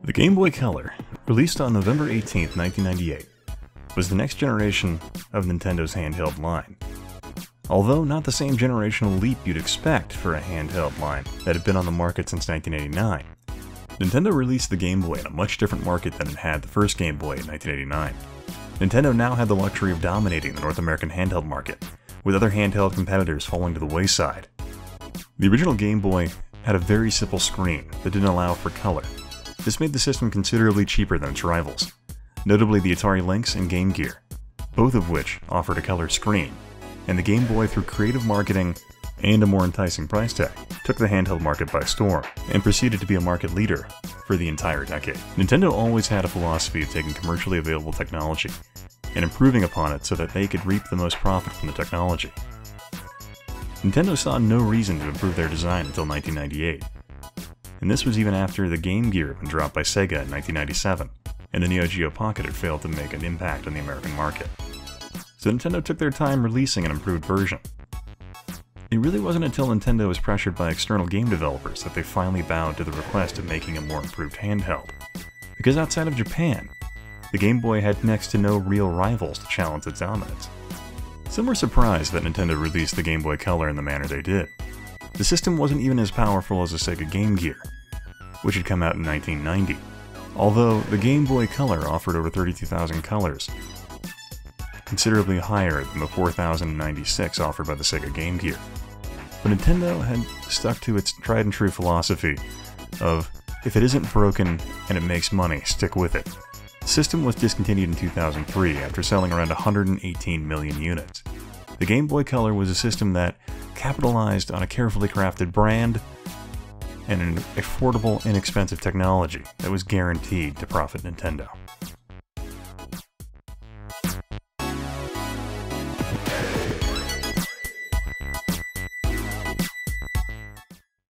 The Game Boy Color, released on November 18, 1998, was the next generation of Nintendo's handheld line. Although not the same generational leap you'd expect for a handheld line that had been on the market since 1989, Nintendo released the Game Boy in a much different market than it had the first Game Boy in 1989. Nintendo now had the luxury of dominating the North American handheld market, with other handheld competitors falling to the wayside. The original Game Boy had a very simple screen that didn't allow for color. This made the system considerably cheaper than its rivals, notably the Atari Lynx and Game Gear, both of which offered a color screen, and the Game Boy, through creative marketing and a more enticing price tag, took the handheld market by storm and proceeded to be a market leader for the entire decade. Nintendo always had a philosophy of taking commercially available technology and improving upon it so that they could reap the most profit from the technology. Nintendo saw no reason to improve their design until 1998, and this was even after the Game Gear had been dropped by Sega in 1997, and the Neo Geo Pocket had failed to make an impact on the American market. So Nintendo took their time releasing an improved version. It really wasn't until Nintendo was pressured by external game developers that they finally bowed to the request of making a more improved handheld. Because outside of Japan, the Game Boy had next to no real rivals to challenge its dominance. Some were surprised that Nintendo released the Game Boy Color in the manner they did. The system wasn't even as powerful as the Sega Game Gear, which had come out in 1990, although the Game Boy Color offered over 32,000 colors, considerably higher than the 4,096 offered by the Sega Game Gear. But Nintendo had stuck to its tried and true philosophy of, if it isn't broken and it makes money, stick with it. The system was discontinued in 2003 after selling around 118 million units. The Game Boy Color was a system that capitalized on a carefully crafted brand and an affordable, inexpensive technology that was guaranteed to profit Nintendo.